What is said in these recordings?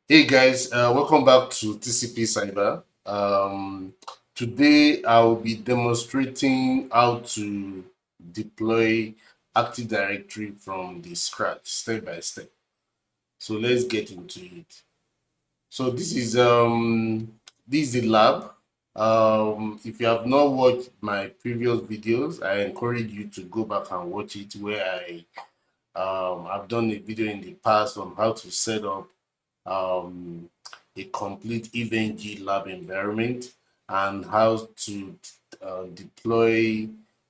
Hey guys, welcome back to TCP Cyber. Today I will be demonstrating how to deploy Active Directory from the scratch, step by step. So let's get into it. So this is the lab. If you have not watched my previous videos, I encourage you to go back and watch it where I've done a video in the past on how to set up um, a complete EvE-NG lab environment and how to deploy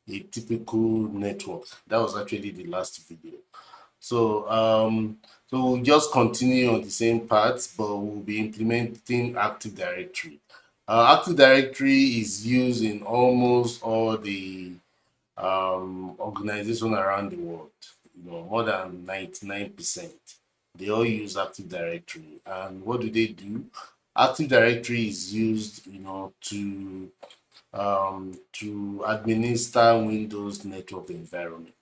a typical network. That was actually the last video. So we'll just continue on the same path, but we'll be implementing Active Directory. Active Directory is used in almost all the organizations around the world. More than 99%. They all use Active Directory. And what do they do? Active Directory is used, to administer Windows network environment.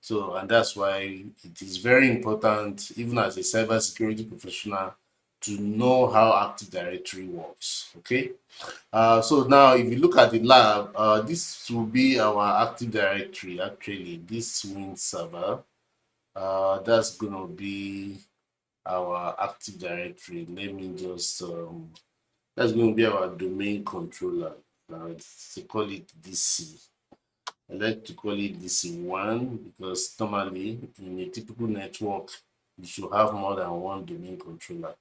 So, and that's why it is very important, even as a cybersecurity professional, to know how Active Directory works. Okay. So now, if you look at the lab, this will be our Active Directory. Actually, this Win server, that's gonna be our Active Directory. Let me just that's going to be our domain controller. They call it DC. I like to call it DC1 because normally in a typical network, you should have more than one domain controller.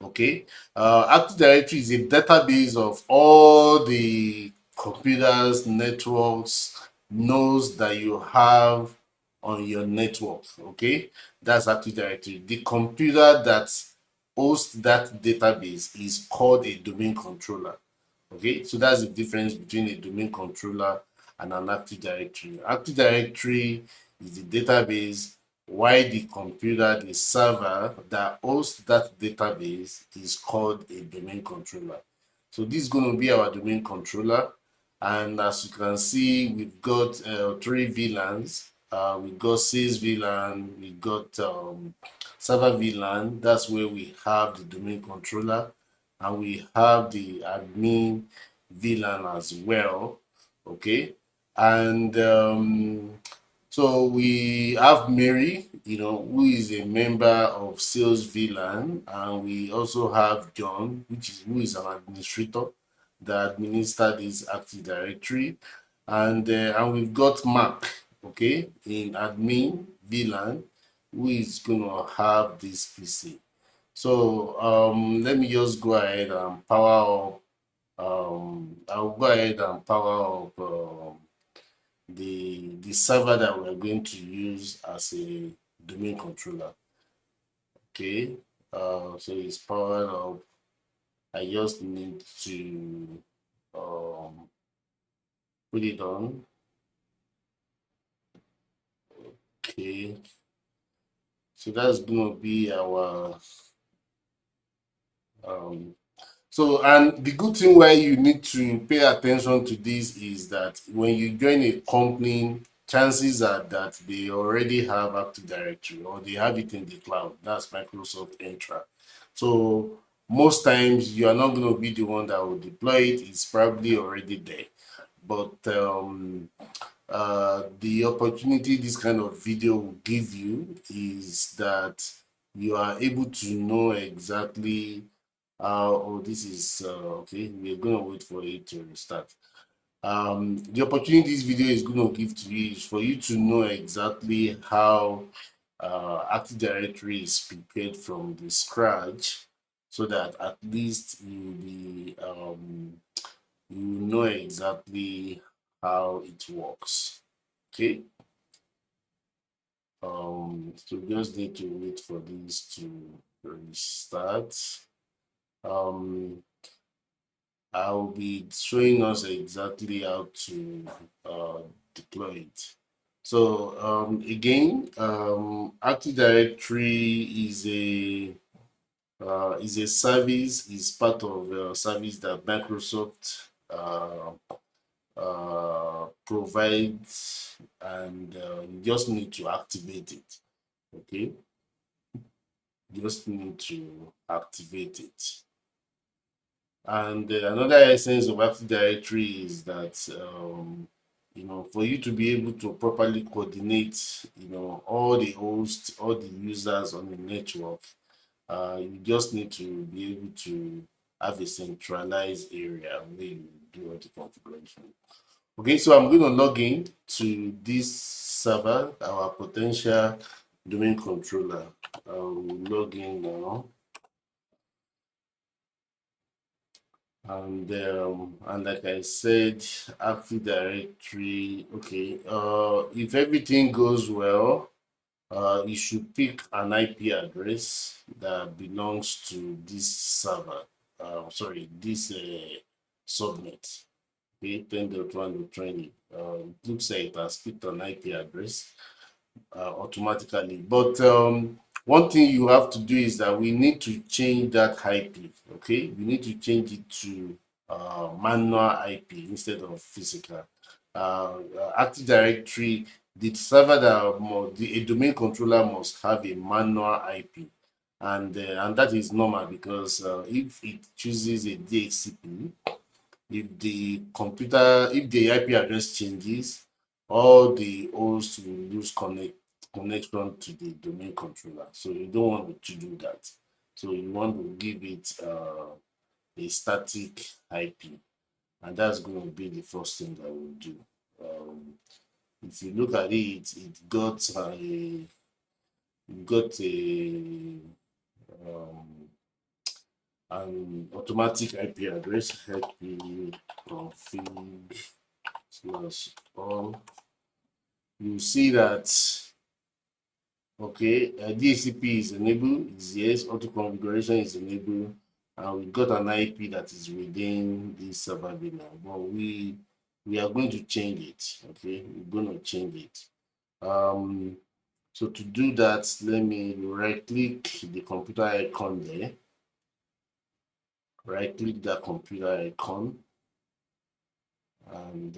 Okay. Active Directory is a database of all the computers, networks, nodes that you have on your network. Okay. That's Active Directory. The computer that hosts that database is called a domain controller. Okay. So that's the difference between a domain controller and an Active Directory. Active Directory is the database, while the computer, the server that hosts that database is called a domain controller. So this is going to be our domain controller. And as you can see, we've got three VLANs. We've got sys VLAN, we've got server VLAN. That's where we have the domain controller. And we have the admin VLAN as well. Okay. And so we have Mary, who is a member of Sales VLAN, and we also have John, who is an administrator that administer this Active Directory, and we've got Mark, okay, in admin VLAN, who is gonna have this PC. So let me just go ahead and power up. I'll go ahead and power up the server that we're going to use as a domain controller. Okay, so it's powered up. I just need to put it on. Okay, so that's gonna be our um, so, and the good thing why you need to pay attention to this is that when you join a company, chances are that they already have Active Directory or they have it in the cloud. That's Microsoft Entra. So most times you are not going to be the one that will deploy it. It's probably already there. But the opportunity this kind of video will give you is that you are able to know exactly oh, this is okay. We're gonna wait for it to restart. The opportunity this video is gonna give to you is for you to know exactly how Active Directory is prepared from the scratch, so that at least you know exactly how it works. Okay. So just need to wait for this to restart. Um, I'll be showing us exactly how to deploy it. So again, Active Directory is a service, is part of a service that Microsoft provides, and you just need to activate it. Okay. You just need to activate it. And another essence of Active Directory is that for you to be able to properly coordinate, all the hosts, all the users on the network, you just need to be able to have a centralized area where you do all the configuration. Okay, so I'm going to log in to this server, our potential domain controller. I'll log in now. And like I said, Active Directory. Okay, if everything goes well, you should pick an IP address that belongs to this server. Sorry, this subnet. Okay, 10.1.20. It looks like it has picked an IP address automatically. But one thing you have to do is that we need to change that IP. Okay, we need to change it to manual IP instead of physical. Active Directory, the server a domain controller must have a manual IP, and that is normal because if it chooses a DHCP, if the IP address changes, all the hosts will lose connection to the domain controller. So you don't want to do that. So you want to give it a static IP, and that's going to be the first thing that we'll do. If you look at it, it got an automatic IP address, /all. You see that, okay, DHCP is enabled, is yes, auto configuration is enabled, and we got an IP that is within this server now, but we are going to change it. Okay, we're going to change it. So to do that, let me right click the computer icon there. Right click that computer icon, and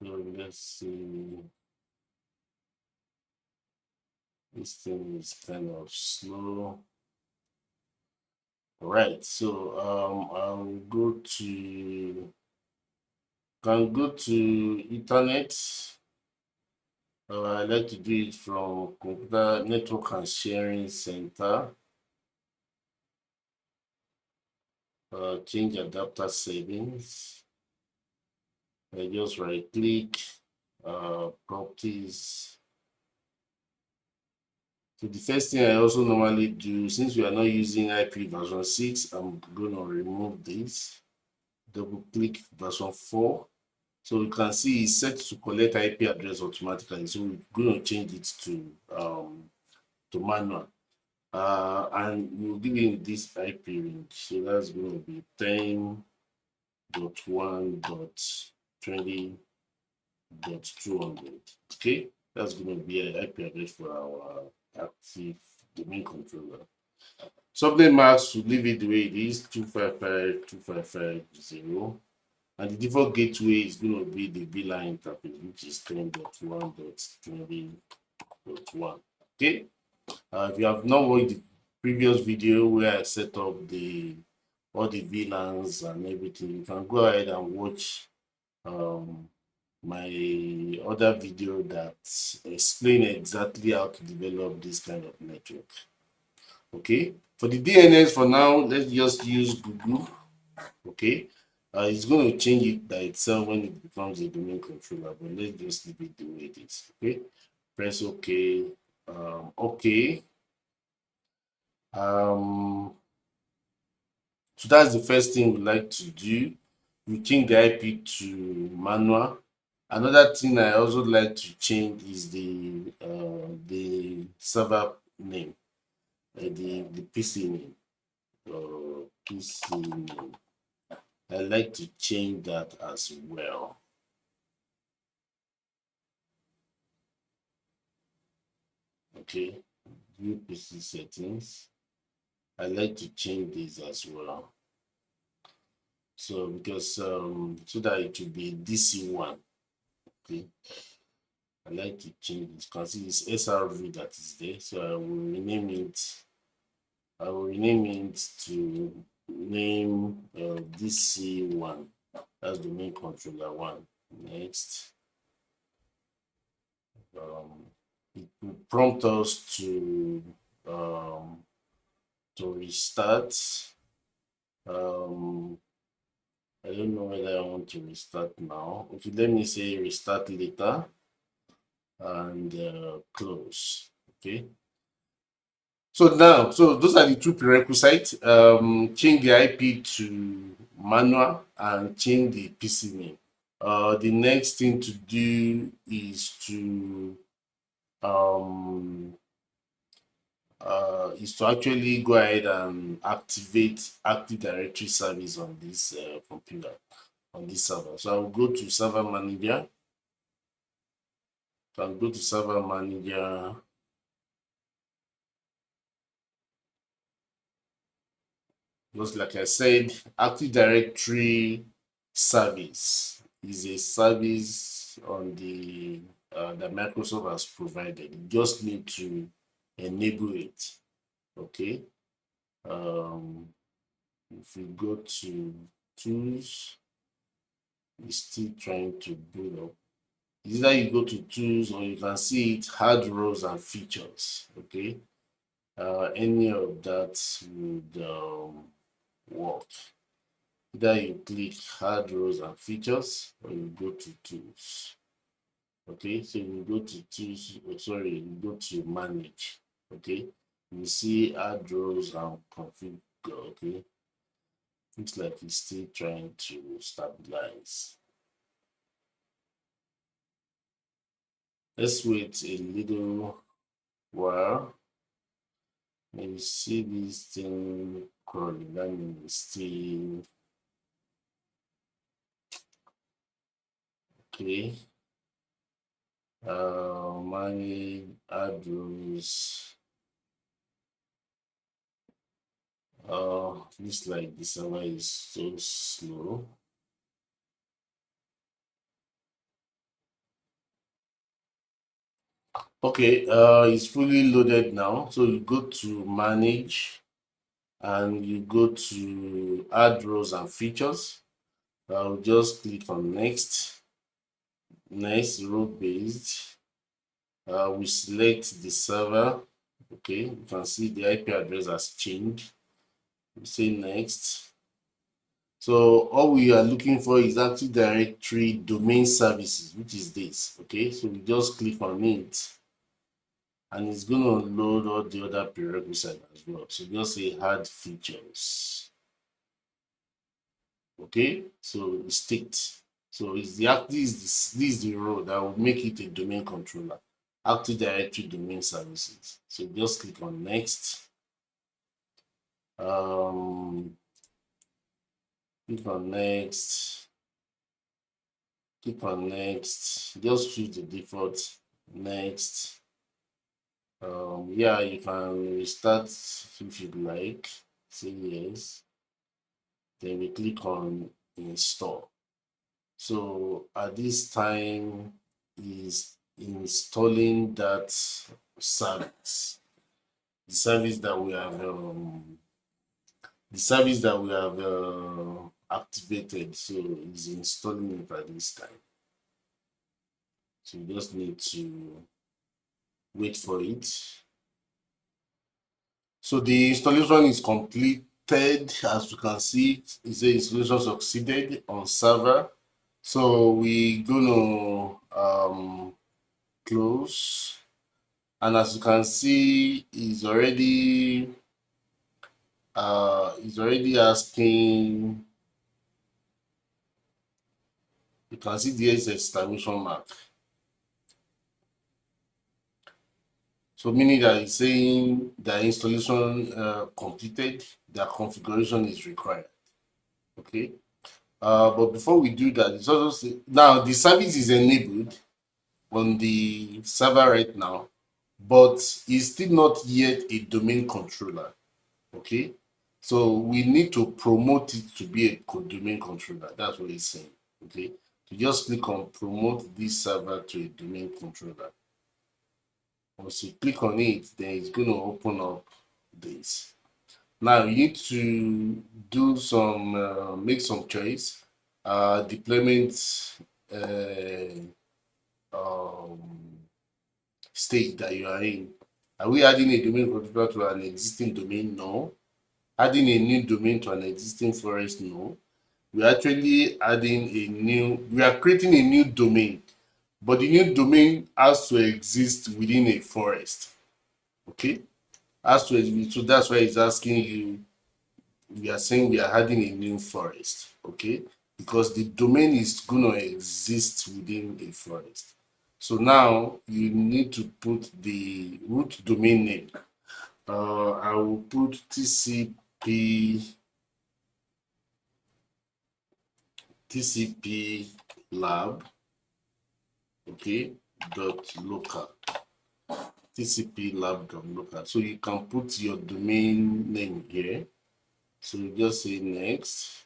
so let's see. This thing is kind of slow. All right, so I'll go to Ethernet. I like to do it from Computer Network and Sharing Center. Change adapter settings. I just right click, properties. So the first thing I also normally do, since we are not using IP version 6, I'm going to remove this. Double click version 4. So you can see it's set to collect IP address automatically. So we're going to change it to manual. And we'll give it this IP range. So that's going to be 10.1.20.200. Okay, that's going to be an IP address for our active domain controller. Subnet mask, to leave it the way it is, 255.255.0. And the default gateway is going to be the VLAN interface, which is 10.1.20.1. Okay. If you have not watched the previous video where I set up all the VLANs and everything, you can go ahead and watch my other video that explain exactly how to develop this kind of network. Okay. For the DNS for now, let's just use Google. Okay. It's going to change it by itself when it becomes a domain controller, but let's just leave it the way it is. Okay, press OK. OK. So that's the first thing we like to do. We change the IP to manual. Another thing I also like to change is the server name, the PC name, PC name. I like to change that as well. Okay, view PC settings. I like to change this as well. So because so that it will be DC1. Okay, I like to change this because it's SRV that is there. So I will rename it. I will rename it to name DC1. That's the main controller one. Next, it will prompt us um, to restart. I don't know whether I want to restart now. Okay, let me say restart later and close. Okay. So those are the two prerequisites. Change the IP to manual and change the PC name. The next thing to do um, is to actually go ahead and activate Active Directory service on this computer, on this server. So I'll go to Server Manager. So I'll go to Server Manager. Just like I said, Active Directory service is a service on the that Microsoft has provided. You just need to enable it. Okay. If we go to tools, it's still trying to build up. Either you go to tools or you can see it hard roles and features. Okay. Any of that would work. Either you click hard roles and features or you go to tools. Okay, so you go to tools, you go to manage. Okay, you see add roles and configure. Okay, looks like it's still trying to stabilize. Let's wait a little while. Maybe see this thing crawling. That means it's still okay. Manage add-ons. Looks like the server is so slow. Okay, it's fully loaded now. So you go to manage and you go to add roles and features. I'll just click on next. Next, role based. We select the server. Okay, you can see the IP address has changed. We say next. So all we are looking for is Active Directory domain services, which is this. Okay, so we just click on it and it's going to load all the other prerequisites as well. So just say add features. Okay, so it's ticked. So it's this is the role that will make it a domain controller. Active Directory domain services. So just click on next. Click on next. Click on next. Just choose the default next. Yeah, you can restart if you'd like. Say yes. Then we click on install. So at this time is installing that service, the service that we have activated. So it's installing it at this time. So you just need to wait for it. So the installation is completed. As you can see, it says installation succeeded on server. So we're gonna close, and as you can see, it's already asking. You can see there is exclamation mark. So meaning that it's saying the installation completed, the configuration is required. Okay. But before we do that, it's also now the service is enabled on the server right now, but it's still not yet a domain controller. Okay. So we need to promote it to be a domain controller. That's what it's saying. Okay. You just click on promote this server to a domain controller. Once you click on it, then it's going to open up this. Now you need to do some make some choice. Deployment uh, um, stage that you are in. Are we adding a domain controller to an existing domain? No. Adding a new domain to an existing forest? No. We're actually adding a new, we are creating a new domain, but the new domain has to exist within a forest. Okay? Has to exist. So that's why it's asking you, we are saying we are adding a new forest. Okay? Because the domain is going to exist within a forest. So now you need to put the root domain name. I will put TCP lab, okay, dot local, TCP lab dot local. So you can put your domain name here. So you just say next.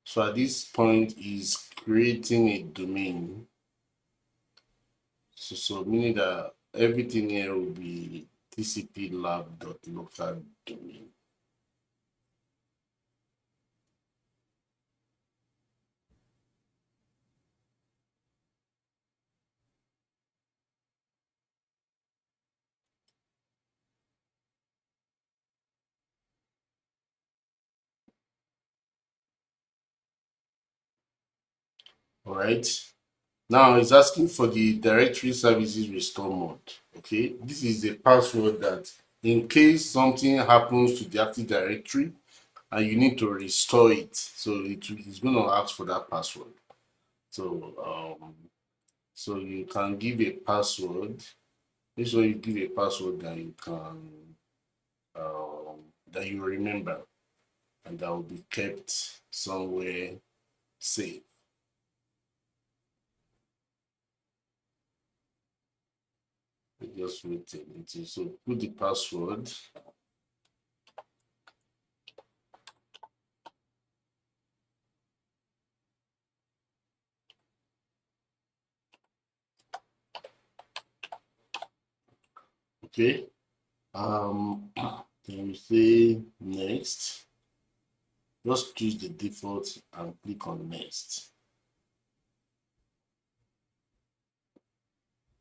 So at this point is creating a domain. So meaning that everything here will be TCP lab dot local domain. All right. Now it's asking for the directory services restore mode. Okay, this is a password that in case something happens to the Active Directory and you need to restore it, so it's going to ask for that password. So you can give a password. Make sure you give a password that you can that you remember and that will be kept somewhere safe. Just wait a little. So put the password. Okay. Then we say next. Just choose the default and click on next.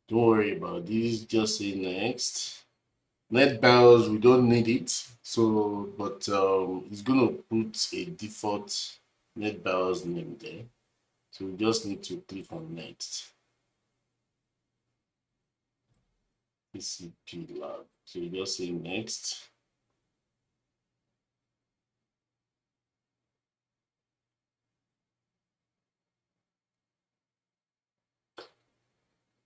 Don't worry about this, just say next. Net BIOS, we don't need it. So, but it's gonna put a default net BIOS name there. So we just need to click on next. TCP lab. So you just say next.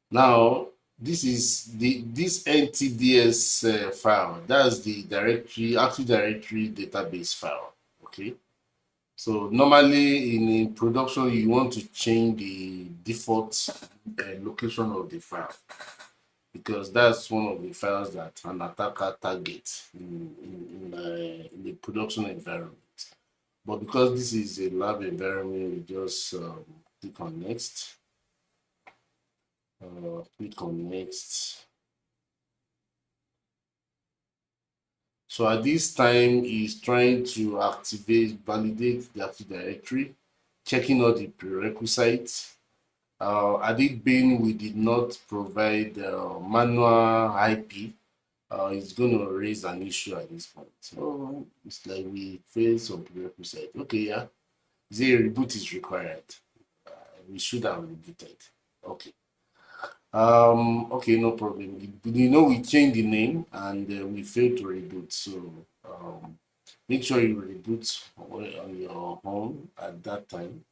Now, this is this NTDS file. That's the directory, Active Directory database file. Okay. So normally in production, you want to change the default location of the file because that's one of the files that an attacker targets in the production environment. But because this is a lab environment, we just click on next. Click on next. So at this time, he's trying to activate, validate the Active Directory, checking all the prerequisites. Had it been we did not provide manual IP, it's going to raise an issue at this point. So it's like we failed some prerequisites. Okay, yeah. The reboot is required. We should have rebooted. Okay. Okay, no problem. You know, we changed the name and we failed to reboot. So make sure you reboot on your home at that time.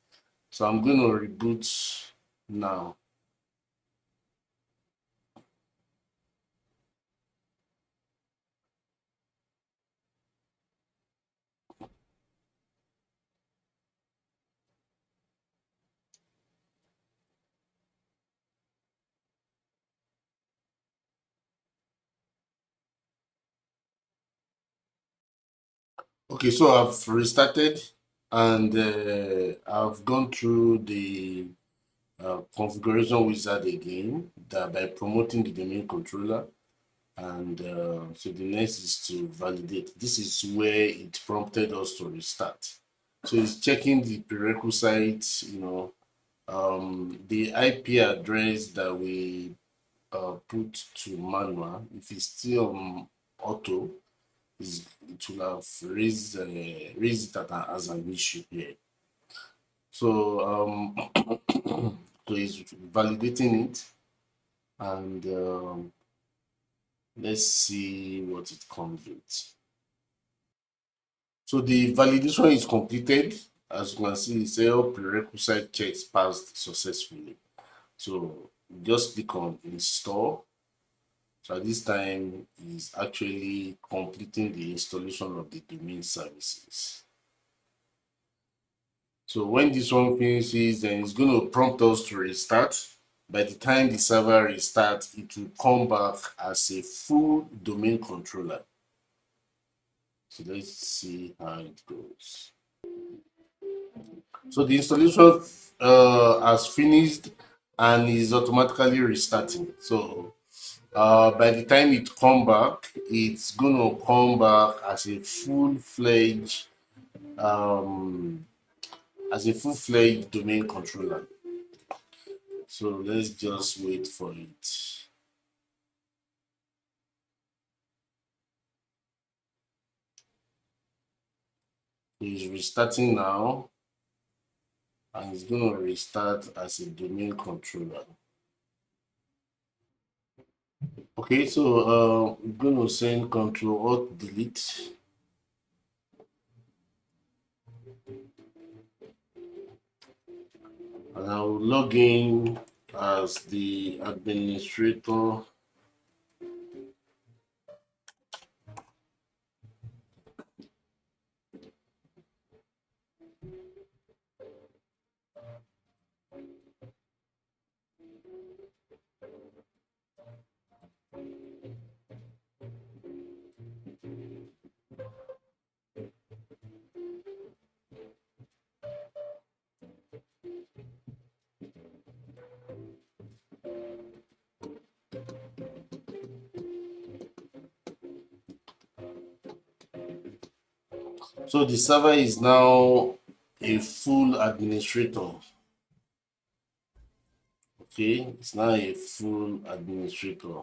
So I'm going to reboot now. Okay, so I've restarted and I've gone through the configuration wizard again that by promoting the domain controller. And so the next is to validate. This is where it prompted us to restart. So it's checking the prerequisites, the IP address that we put to manual. If it's still on auto, it will have raised it as an issue here. So so it's validating it, and let's see what it comes with. So the validation is completed. As you can see, it's all prerequisite checks passed successfully. So just click on install. So at this time is actually completing the installation of the domain services. So when this one finishes, then it's going to prompt us to restart. By the time the server restarts, it will come back as a full domain controller. So let's see how it goes. So the installation has finished and is automatically restarting. So by the time it come back, it's gonna come back as a full-fledged um, domain controller. So let's just wait for it. It's restarting now, and it's gonna restart as a domain controller. Okay, so I'm gonna send Control Alt Delete. And I will log in as the administrator. So the server is now a full administrator. Okay, it's now a full administrator.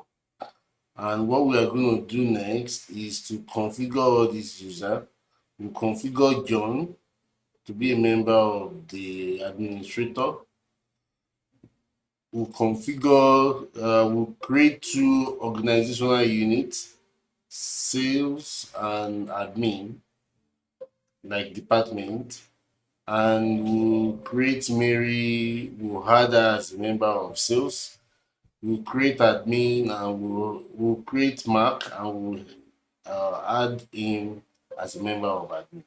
And what we are going to do next is to configure all these users. We configure John to be a member of the administrator. We'll create two organizational units, sales and admin, like department, and we'll create Mary, we'll add her as a member of sales. We'll create admin and we'll create Mark and we'll add him as a member of admin.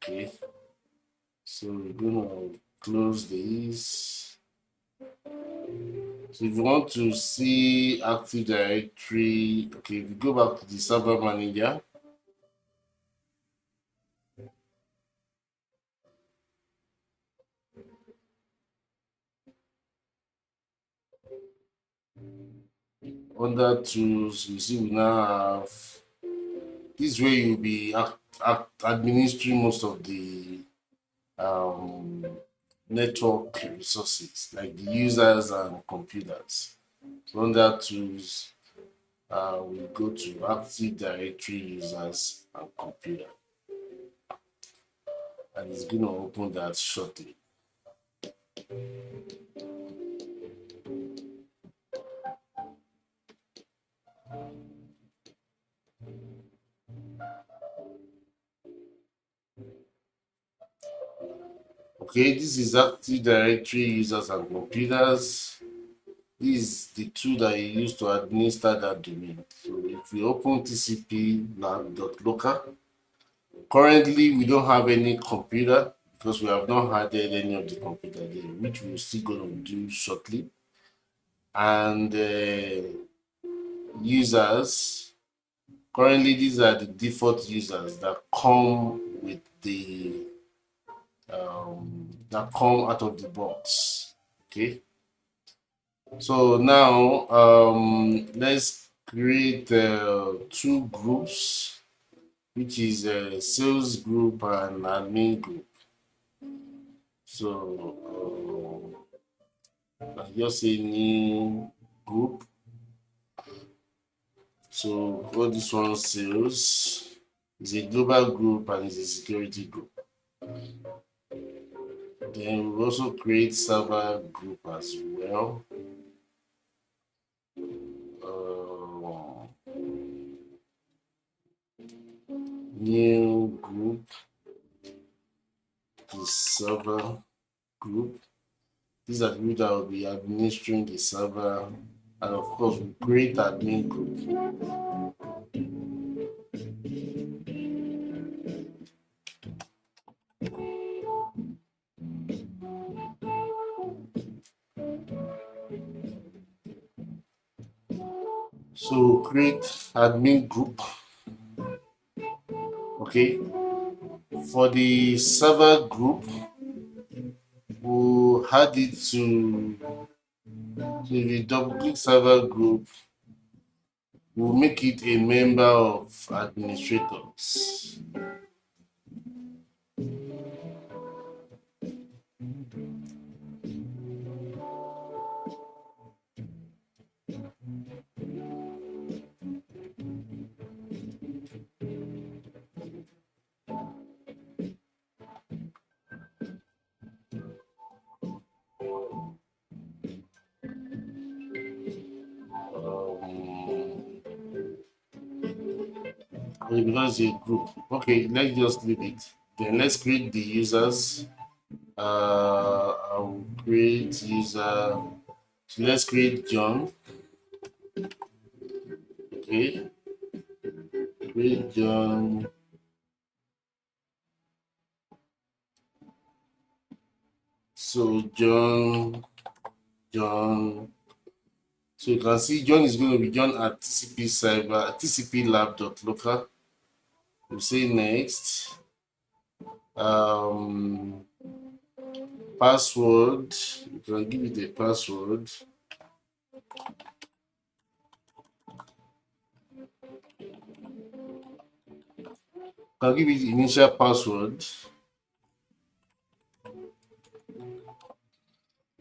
Okay, so we're gonna close this. So if you want to see Active Directory, okay, if you go back to the server manager, under tools, you see we now have this way you'll be administering most of the um, network resources like the users and computers. So under tools, we go to Active Directory users and computer, and it's going to open that shortly. Okay, this is Active Directory users and computers. This is the tool that you use to administer that domain. So if we open tcp/local, currently we don't have any computer because we have not added any of the computer there, which we're still going to do shortly. And users, Currently, these are the default users that come with the that come out of the box. Okay. So now let's create two groups, which is a sales group and admin group. So I just say new group. So all this one sales is a global group and is a security group. Then we also create server group as well. New group, the server group. These are the people that will be administering the server, and of course, we create admin group. So create admin group. Okay. For the server group, we'll add it to the double click server group. We'll make it a member of administrators. Because it's a group. Okay, let's just leave it. Then let's create the users. I'll create user. So let's create John. Okay, create John. So John. So you can see John is going to be John at tcplab.local. We'll say next. Password. You can give it a password. I'll give it the initial password.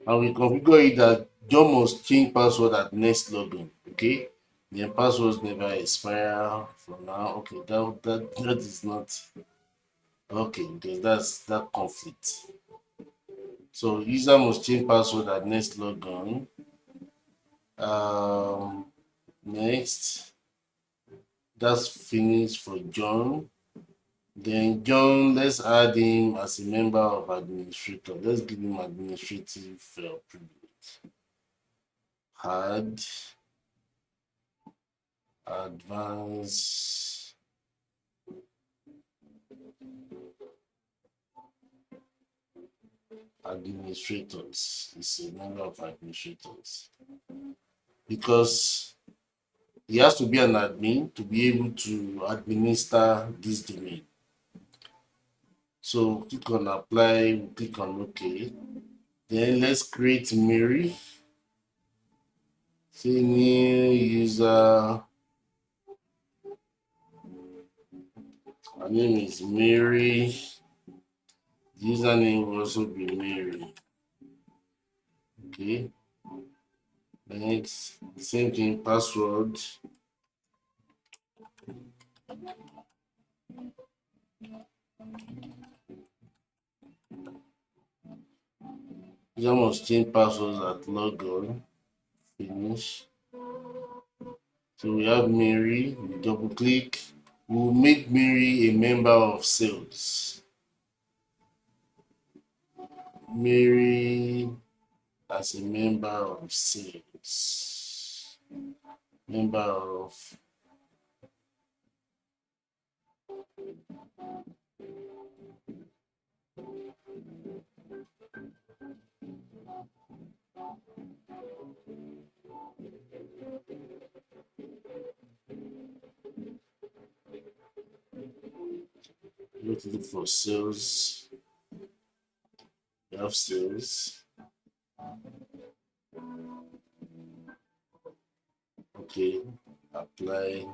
And we configure it that John must change password at next login. Okay. Then passwords never expire for now. Okay, that is not okay because that's that conflict. So user must change password at next login. Next, that's finished for John. Then John, let's add him as a member of administrator. Let's give him administrative privilege. Add advanced administrators. Is a member of administrators because he has to be an admin to be able to administer this domain. So click on apply, click on OK. Then let's create Mary. Say new user. Her name is Mary. The username will also be Mary. Okay. Next, same thing, password. User must change passwords at logon. Finish. So we have Mary. We double click. We'll make Mary a member of sales. Mary as a member of sales. Member of Go to look for sales. We have sales. Okay, apply.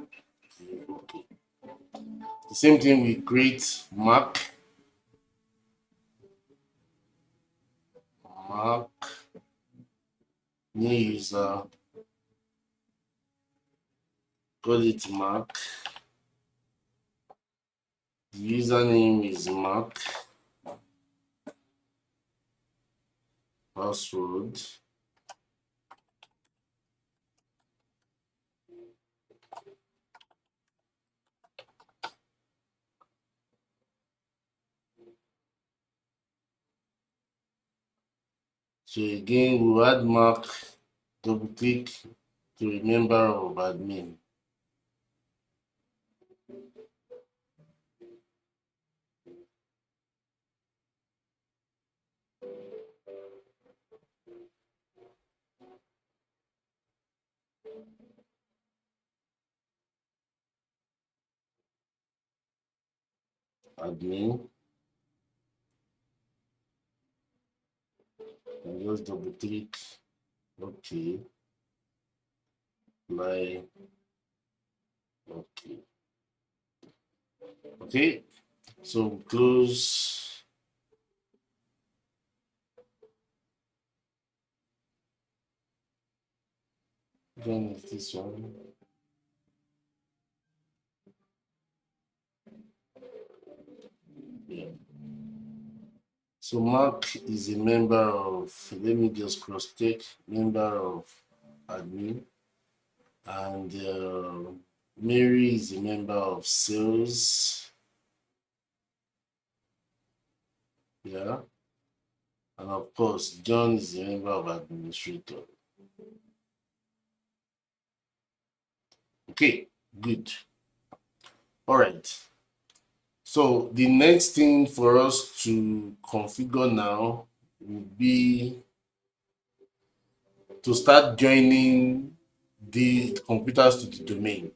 Okay. The same thing we create mark. Mark, new user, call it mark. The username is mark. Password. So again, we'll add mark, double click to a member of admin. Admin. And just double click. Okay. Apply. Okay. Okay. So close. Then is this one. Yeah. So Mark is a member of, let me just cross check, member of admin. And Mary is a member of sales. Yeah. And of course, John is a member of administrator. Okay, good. All right. So the next thing for us to configure now would be to start joining the computers to the domain.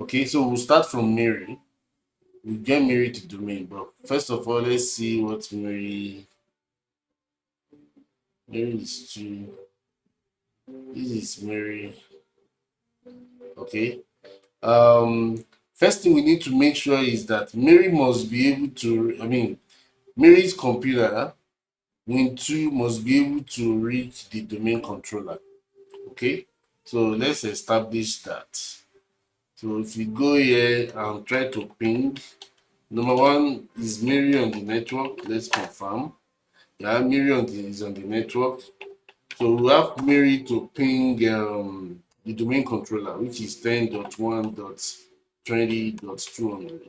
Okay, so we'll start from Mary. We'll get Mary to domain, but first of all, let's see what Mary is to. This is Mary. Okay. First thing we need to make sure is that Mary must be able to, Mary's computer, Win2 must be able to reach the domain controller. Okay, so let's establish that. So if you go here and try to ping, number one, is Mary on the network? Let's confirm. Yeah, Mary is on the network. So we have Mary to ping the domain controller, which is 10.1.20.200.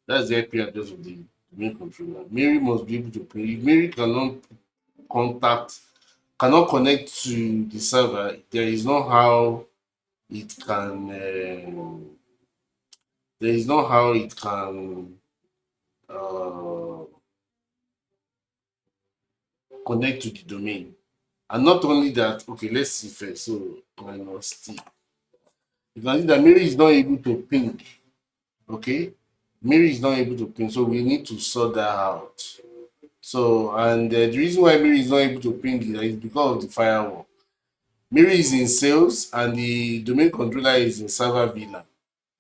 That's the IP address of the domain controller. Mary must be able to ping. If Mary cannot connect to the server, there is no how it can. There is no how it can uh, connect to the domain. And not only that, okay, let's see first. So minus T. You can see that Mary is not able to ping. Okay, Mary is not able to ping, so we need to sort that out. So, and the reason why Mary is not able to ping is because of the firewall. Mary is in sales and the domain controller is in server VLAN.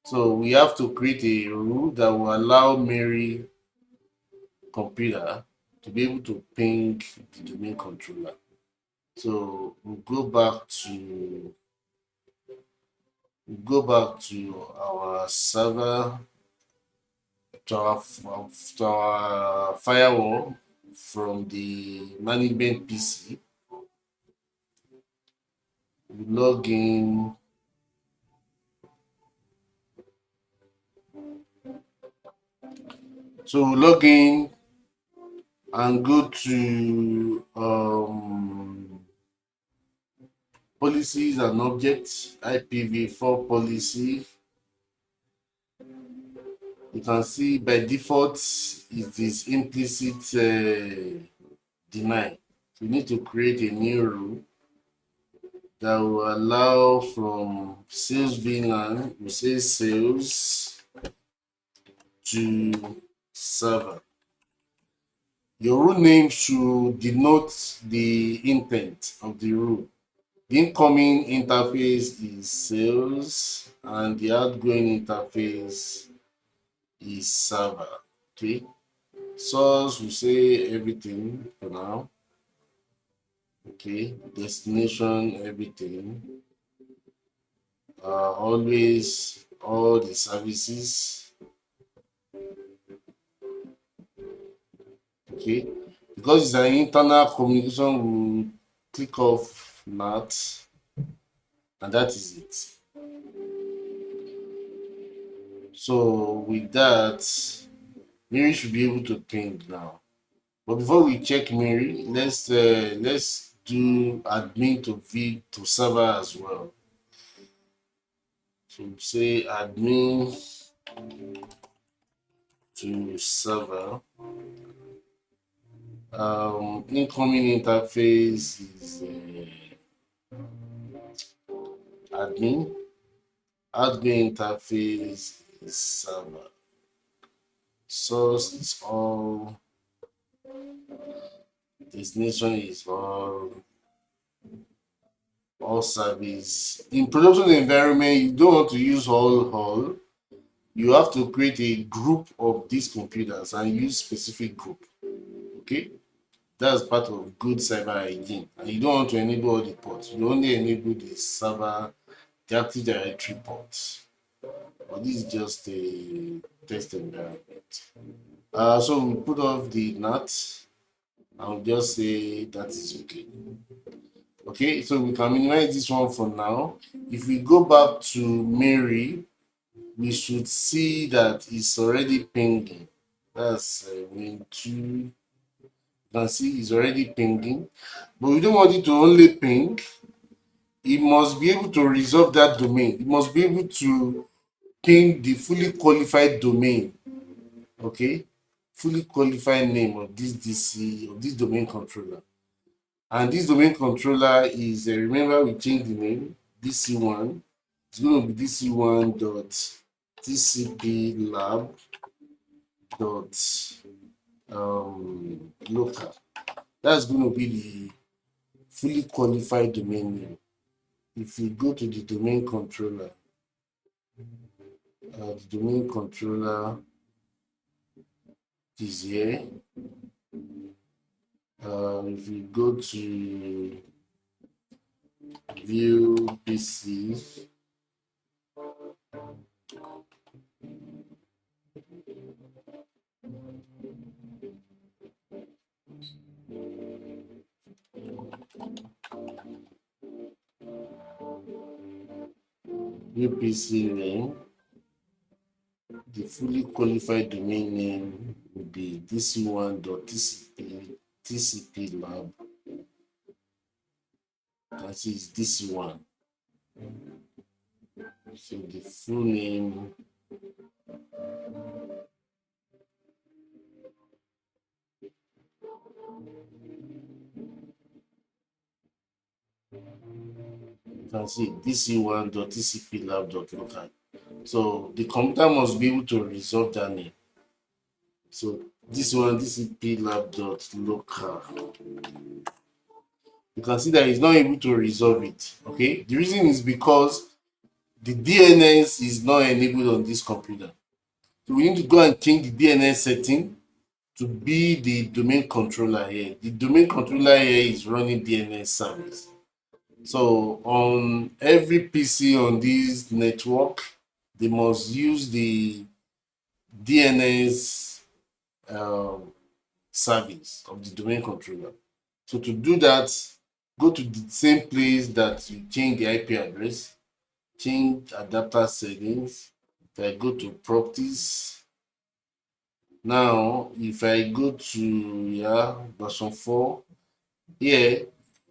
So we have to create a rule that will allow Mary computer to be able to ping the domain controller. So we'll go back to our server, to our firewall from the management PC. We log in. So we log in and go to policies and objects, IPv4 policy. You can see by default it is implicit deny. So you need to create a new rule that will allow from sales VLAN, we say sales to server. Your rule name should denote the intent of the rule. The incoming interface is sales and the outgoing interface is server. Okay. Source will say everything for now. Okay. Destination, everything. Always all the services. Okay. Because it's an internal communication, we'll click off NAT, and that is it. So with that, Mary should be able to ping now. But before we check Mary, let's do admin to V to server as well. So say admin to server. Incoming interface is admin. Outgoing interface is server. Source is all. Destination is all service. In production environment, you don't want to use all. You have to create a group of these computers and use specific group. Okay, that's part of good cyber hygiene. And you don't want to enable all the ports. You only enable the server, the Active Directory ports. But this is just a test environment. So we put off the NAT. I'll just say that is okay. Okay, so we can minimize this one for now. If we go back to Mary, we should see that it's already pinging. That's Win2. You can see it's already pinging. But we don't want it to only ping. It must be able to resolve that domain. It must be able to ping the fully qualified domain. Okay, fully qualified name of this DC, of this domain controller. And this domain controller is, remember we changed the name, DC1. It's going to be DC1.tcp lab local. That's going to be the fully qualified domain name. If we go to the domain controller, is here. If we go to view PC, name, the fully qualified domain name will be dc1.tcp lab. That is DC1. So the full name you can see dc1.tcplab.local. So the computer must be able to resolve that name. So this one, dcplab.local. You can see that it's not able to resolve it. Okay, the reason is because the DNS is not enabled on this computer. So we need to go and change the DNS setting to be the domain controller here. The domain controller here is running DNS service. So on every PC on this network, they must use the DNS service of the domain controller. So to do that, go to the same place that you change the IP address, change adapter settings. If I go to properties, now if I go to version 4, here,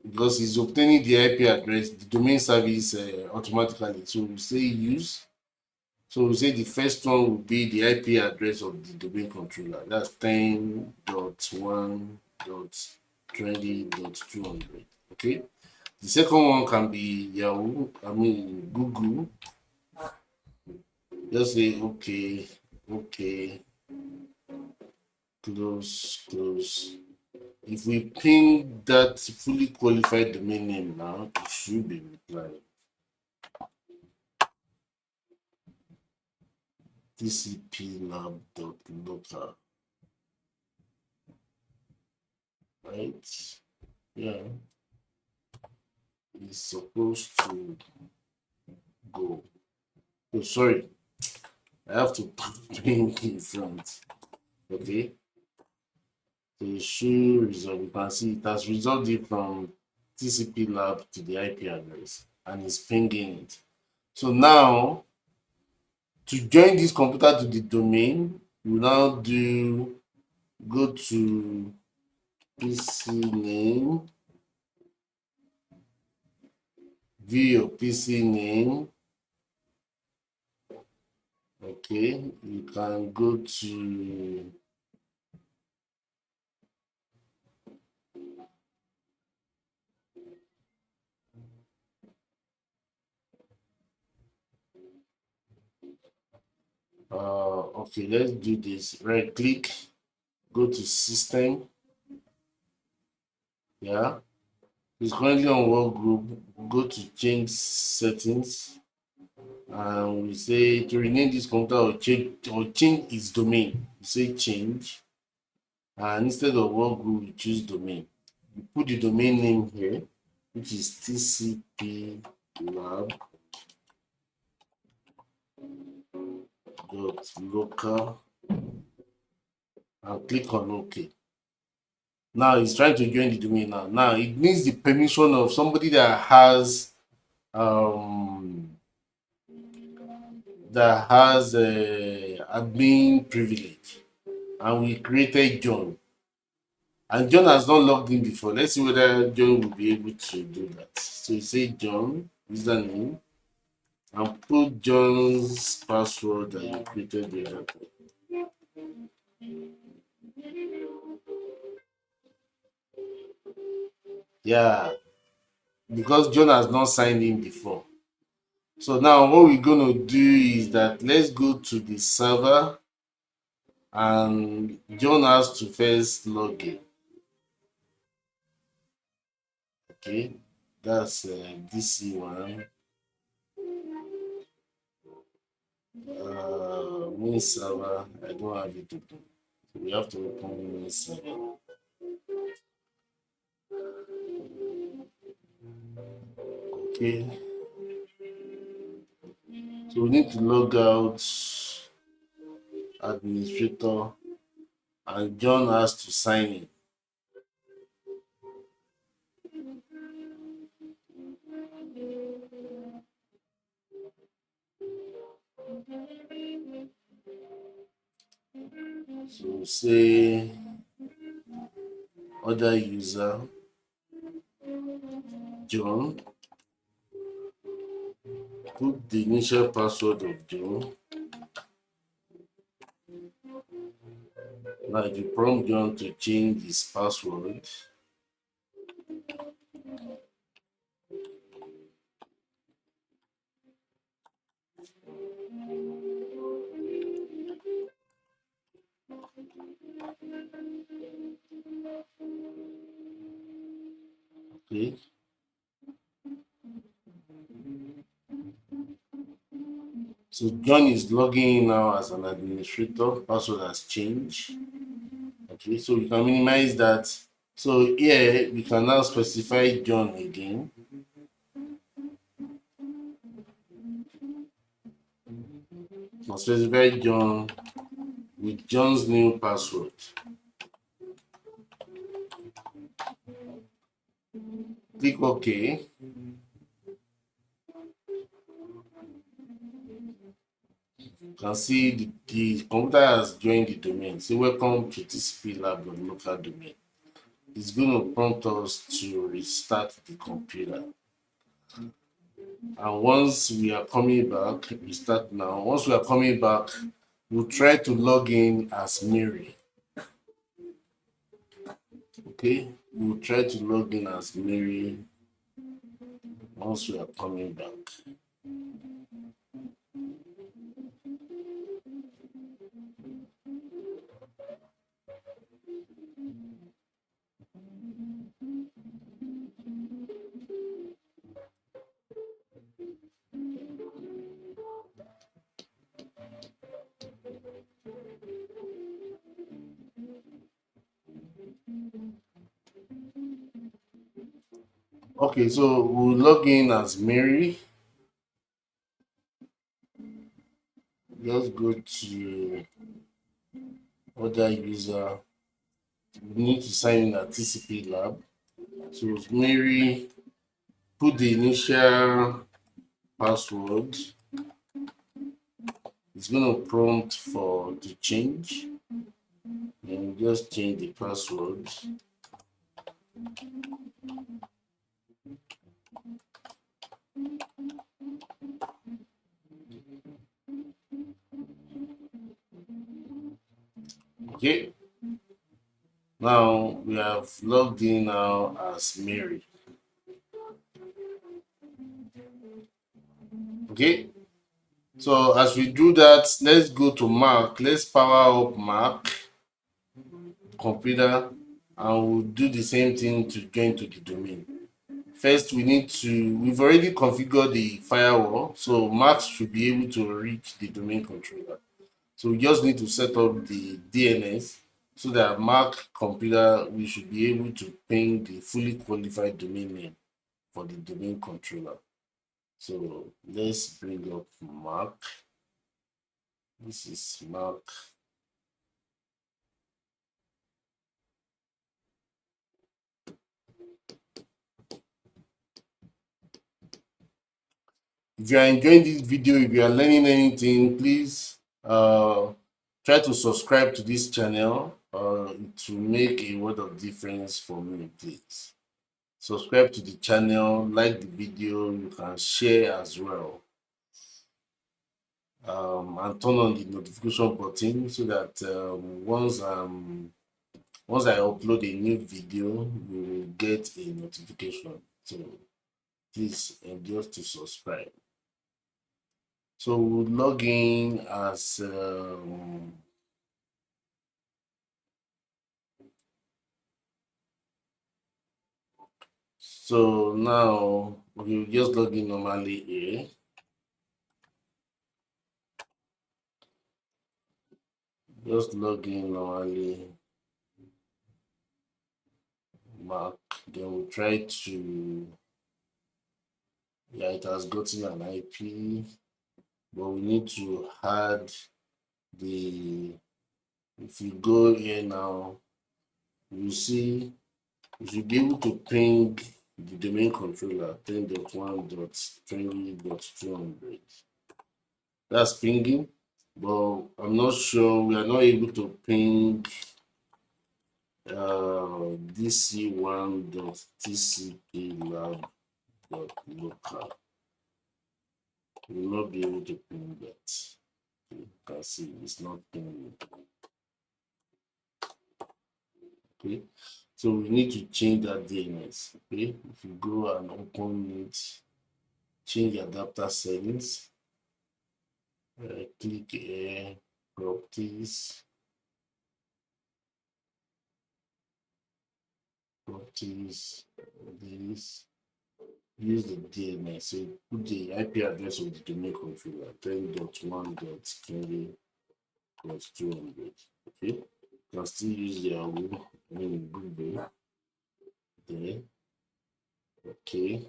because it's obtaining the IP address, the domain service automatically. So we say use. So we say the first one will be the IP address of the domain controller. That's 10.1.20.200. Okay. The second one can be Google. Just say okay. close. If we ping that fully qualified domain name now, it should be replying. tcplab.local, right? Yeah, it's supposed to go. Oh, sorry, I have to ping in front. Okay, so it should resolve. You can see it has resolved it from TCP lab to the IP address and it's pinging it. So now to join this computer to the domain, you now go to PC name, view your PC name. Okay, you can go to okay, let's do this. Right click, go to system. Yeah, it's currently on work group. Go to change settings and we say to rename this computer or change its domain. You say change, and instead of work group, you choose domain. You put the domain name here, which is tcp lab.local, and click on OK. Now it's trying to join the domain now. Now it needs the permission of somebody that has admin privilege, and we created John. And John has not logged in before. Let's see whether John will be able to do that. So you say John, username, and put John's password that you created the other time. Yeah, because John has not signed in before. So now what we're going to do is that let's go to the server and John has to first log in. Okay, that's DC one. Main server, I don't have it open. So we have to open main server. Okay, so we need to log out administrator and John has to sign in. So say other user John, put the initial password of John. Now you prompt John to change his password. Okay. So John is logging in now as an administrator. Password has changed. Okay, so we can minimize that. So here we can now specify John again. I'll specify John with John's new password. Click OK. You can see the computer has joined the domain. Say welcome to TCP lab on local domain. It's going to prompt us to restart the computer. And once we are coming back, we start now. Once we are coming back, we'll try to log in as Mary. Okay, we'll try to log in as Mary once we are coming back. Okay, so we'll log in as Mary. Just go to other user. We need to sign in at TCP lab. So Mary, put the initial password. It's going to prompt for to change. Then just change the password. Okay. Now we have logged in now as Mary. Okay. So as we do that, let's go to Mac. Let's power up Mac computer, and we'll do the same thing to join to the domain. First, we've already configured the firewall, so Mac should be able to reach the domain controller. So we just need to set up the DNS so that Mac computer, we should be able to ping the fully qualified domain name for the domain controller. So let's bring up Mac. This is Mac. If you are enjoying this video, if you are learning anything, please try to subscribe to this channel to make a world of difference for me, please. Subscribe to the channel, like the video, you can share as well. And turn on the notification button so that once I upload a new video, you will get a notification. So please endure to subscribe. So we'll log in as so now we'll just log in normally here. Just log in normally Mac. Then we'll try to, yeah, it has gotten an IP, but we need to add the, if you go here now, you see you should be able to ping the domain controller 10.1.20.200. That's pinging, but I'm not sure, we are not able to ping dc1.tcplab.local. We will not be able to ping that. You can see it's not pinging. Okay, so we need to change that DNS. Okay, if you go and open it, change adapter settings, click here, properties, this, use the DNS. So put the IP address of the domain controller 10.1.20.200. Okay, you can still use the Google there. Okay,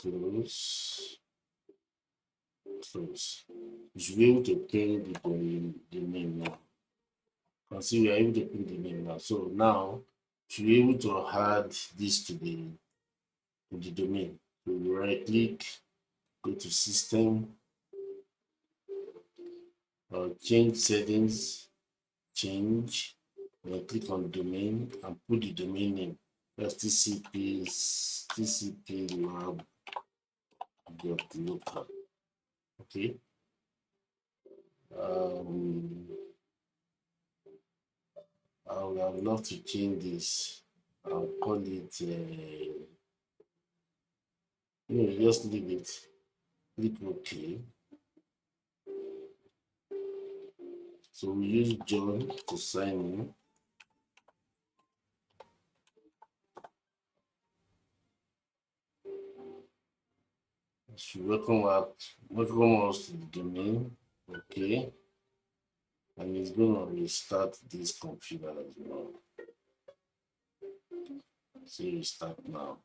close. You should be able to ping the name now. You can see we are able to ping the name now. So now you should be able to add this to the domain. So you right click, go to system, change settings, change, then click on domain and put the domain name. That's tcplab.local. Okay. I would have loved to change this. I'll call it just leave it. Click OK. So we use John to sign in. Should welcome us to the domain. Okay. And it's going to restart this computer as well. So you start now.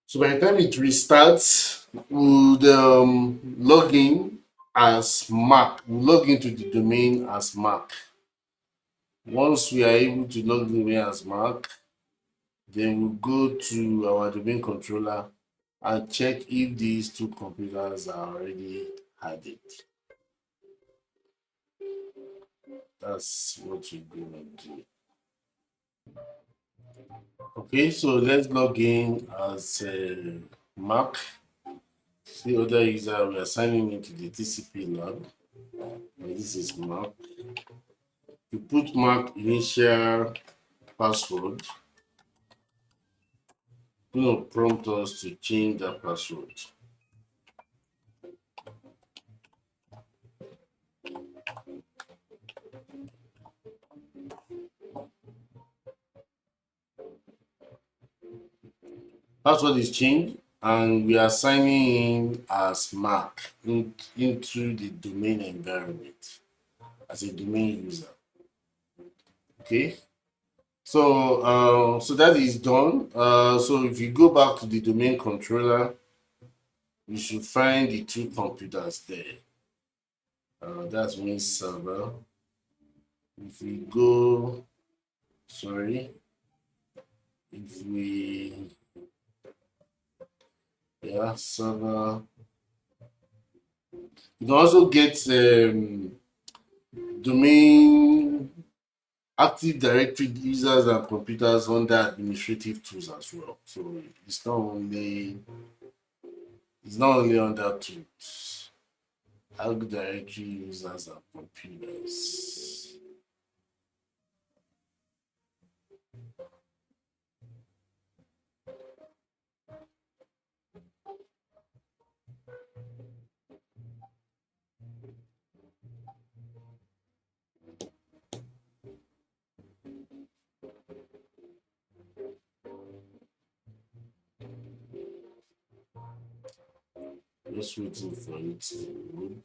So by the time it restarts, we'll log in as Mac. We'll log into the domain as Mac. Once we are able to log in as Mac, then we'll go to our domain controller and check if these two computers are already added. That's what we're going to do. Okay, so let's log in as Mac. See other user, we are signing into the TCP lab. And this is Mac. You put Mac initial password. Prompt us to change that password. Password is changed, and we are signing in as Mac into the domain environment as a domain user. Okay, so that is done. So if you go back to the domain controller, you should find the two computers there. That's main server. If we go, sorry, if we, yeah, server. You can also get domain Active Directory users and computers under administrative tools as well. So it's not only under tools. Active Directory users and computers. Just waiting for it to load.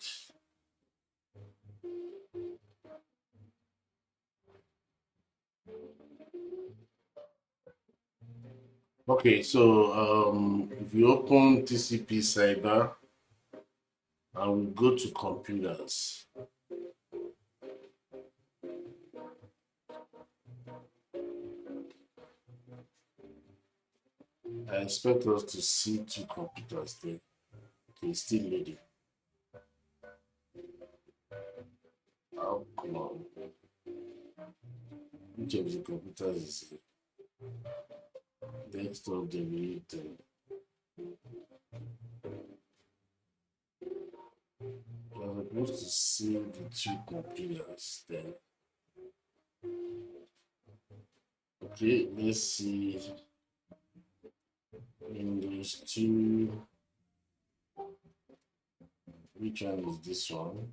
Okay, so if you open TCP Cyber and we go to computers, I expect us to see two computers there. Okay, still loading. Oh, come on. Which of the computers is it? Desktop delete. You're supposed to see the two computers there. Okay, let's see. In those two, which one is this one?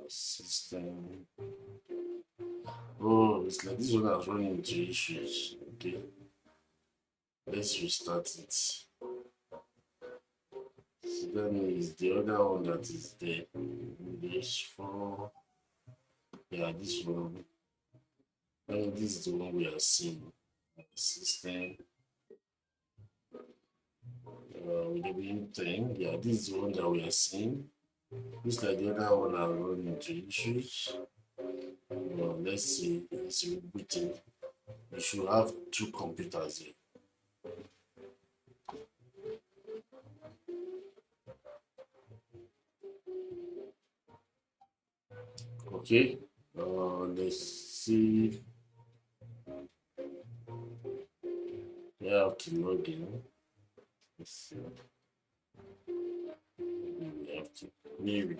System. Oh, it's like this one has run into issues. Okay, let's restart it. So that means the other one that is there. This for, yeah, this one. And this is the one we are seeing. System. With the new thing, yeah, this is the one that we are seeing. Looks like the other one are running into issues. Well, let's see, it's rebooting. You should have two computers here. Okay, let's see. You have to log in. Let's see. We have to maybe.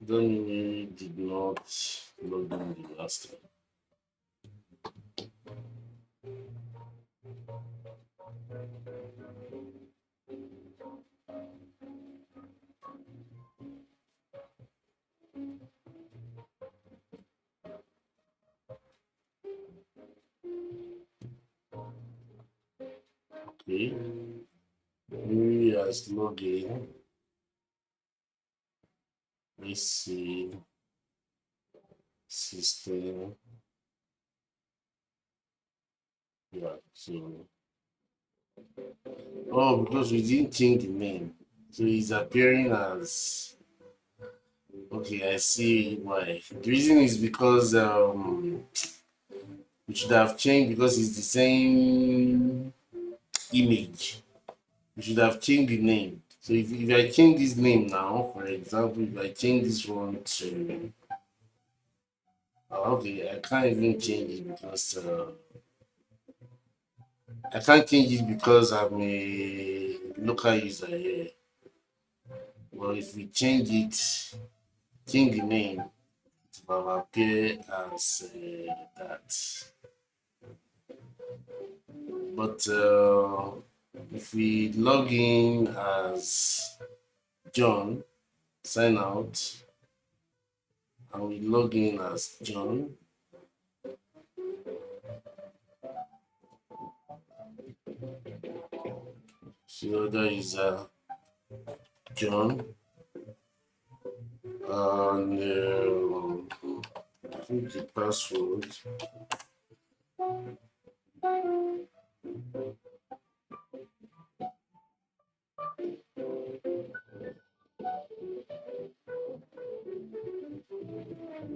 Then we did not log in the last time. Okay, maybe as log in. Let's see. system. Yeah, so oh, because we didn't change the name, so it's appearing as okay. I see why. The reason is because we should have changed because it's the same image. We should have changed the name. So if I change this name now, for example, if I change this one to okay, I can't even change it because I can't change it because I'm a local user here. But if we change it, change the name, it will appear as that. But if we log in as John, sign out, and we log in as John, so other user John, and put the password.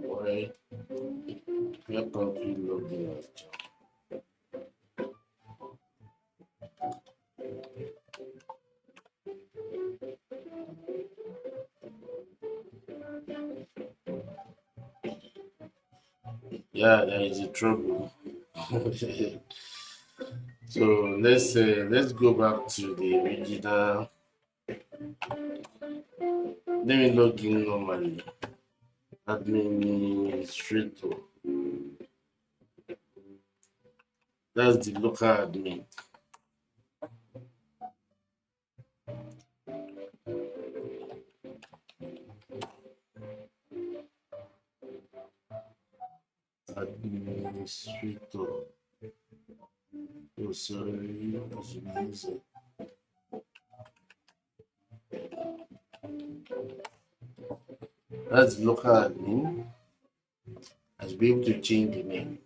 Why? We are currently logged in as John. Yeah, there is a trouble. So let's go back to the original. Let me log in normally. Administrator. That's the local admin. Administrator. Oh, sorry. I should use it. That's the local admin. I should be able to change the name.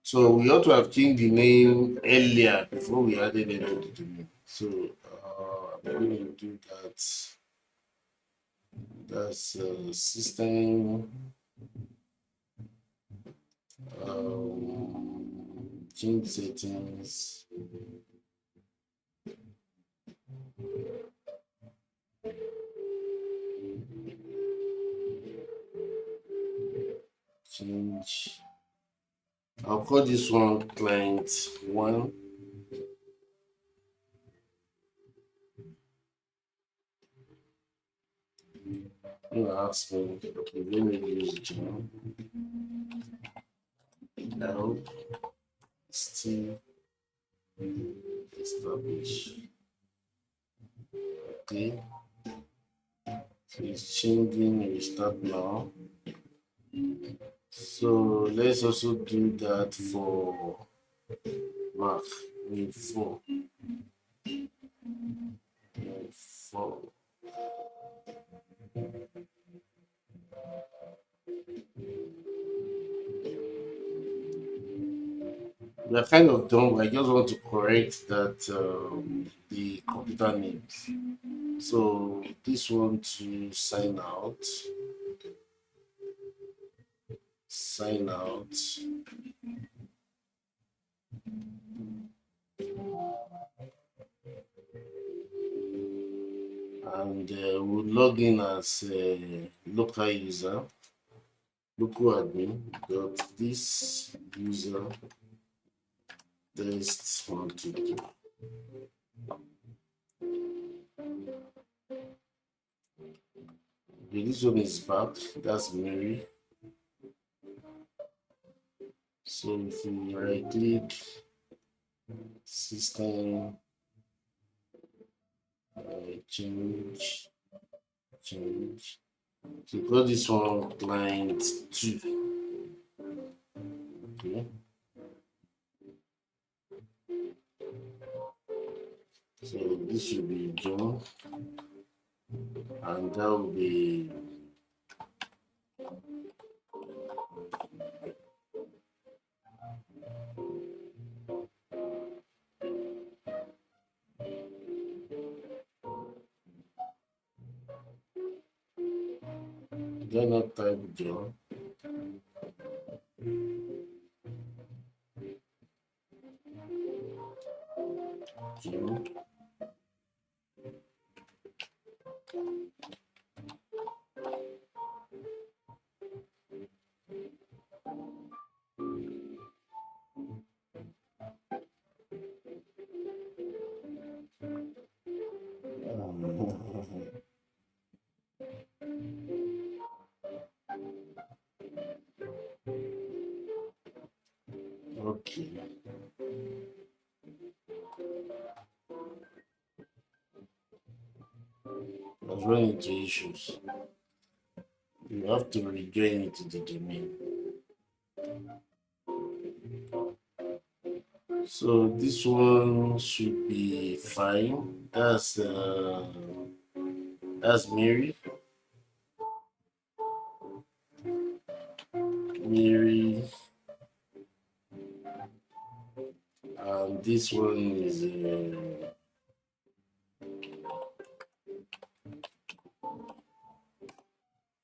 So we ought to have changed the name earlier before we added it to the domain. So I'm going to do that. That's system change settings. Change. I'll call this one client one. You ask me, okay, let me use John. Now, still establish. Okay, so it's changing. We start now. So let's also do that for Mark. Need four. Four. We are kind of done. I just want to correct that the computer names. So this one to sign out. Sign out. And we'll log in as a local user, local admin, dot this user test 123. Okay, this one is back. That's Mary. So if you right click system, change. So call this one client 2. Okay. So this should be John, and that will be I not type John? John. Okay. I was running into issues. You have to rejoin it to the domain. So this one should be fine. That's Mary. Mary. And this one is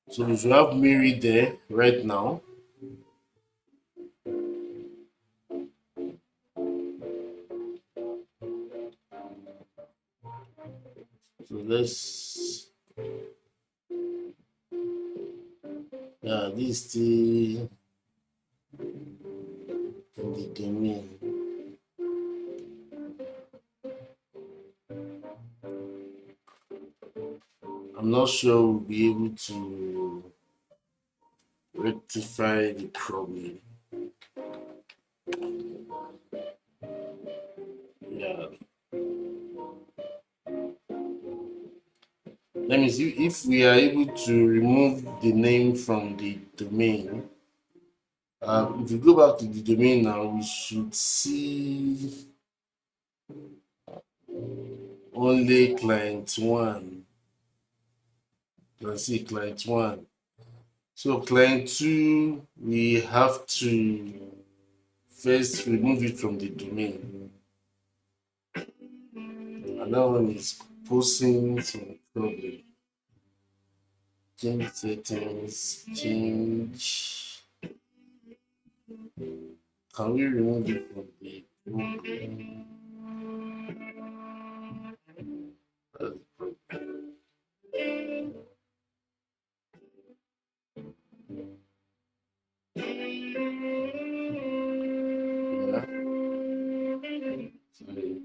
so if you have Mary there right now. So let's this is still in the domain. I'm not sure we'll be able to rectify the problem. Yeah. Let me see if we are able to remove the name from the domain. If you go back to the domain now, we should see only client one. You can see client one. So client two, we have to first remove it from the domain. Another one is posting some problem. Change settings, change. Can we remove it from the domain? Yeah. Sorry.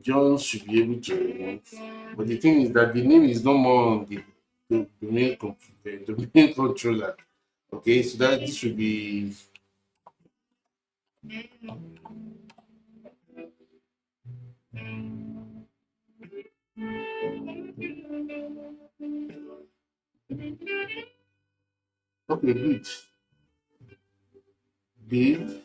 John should be able to remove. But the thing is that the name is no more on the domain controller. Okay, so that this should be okay, good. Good.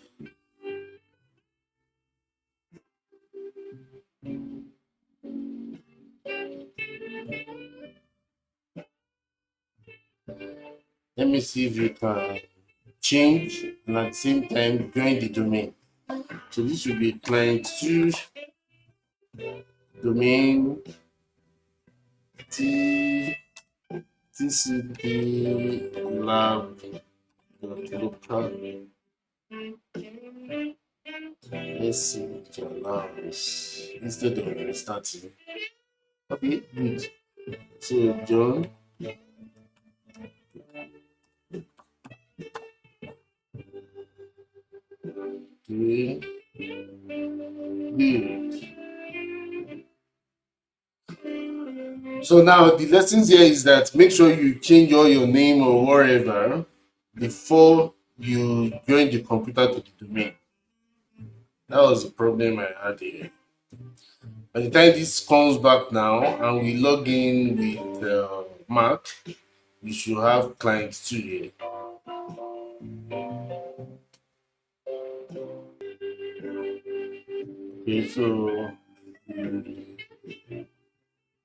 Let me see if you can change and at the same time join the domain. So this will be client 2 domain T TCP lab local SC to allow us instead of restarting. Okay, good. So John, good, good. So now the lessons here is that make sure you change all your name or whatever before you join the computer to the domain. That was the problem I had here. By the time this comes back now and we log in with Mac, we should have clients too here. Okay, so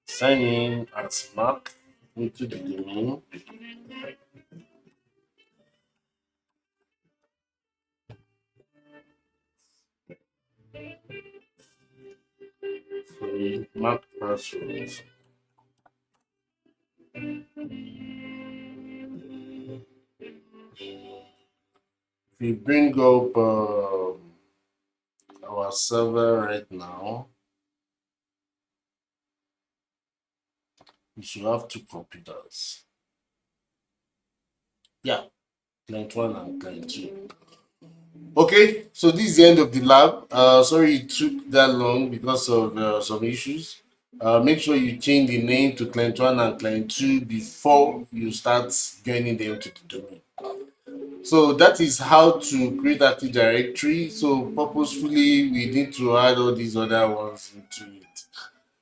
sign in as Mac. into the domain. So map passwords. If we bring up our server right now, we should have two computers. Yeah, client one and client two. Okay, so this is the end of the lab. Sorry it took that long because of some issues. Make sure you change the name to client one and client two before you start joining them to the domain. So that is how to create Active Directory. So purposefully, we need to add all these other ones into it.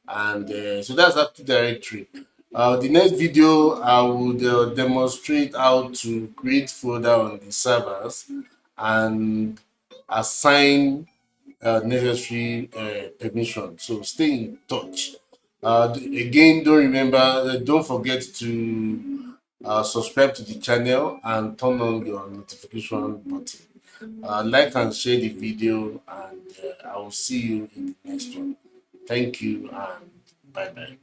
And so that's Active Directory. The next video, I would demonstrate how to create folder on the servers and assign necessary permission. So stay in touch. Again, don't forget to subscribe to the channel and turn on your notification button. Like and share the video, and I will see you in the next one. Thank you and bye bye.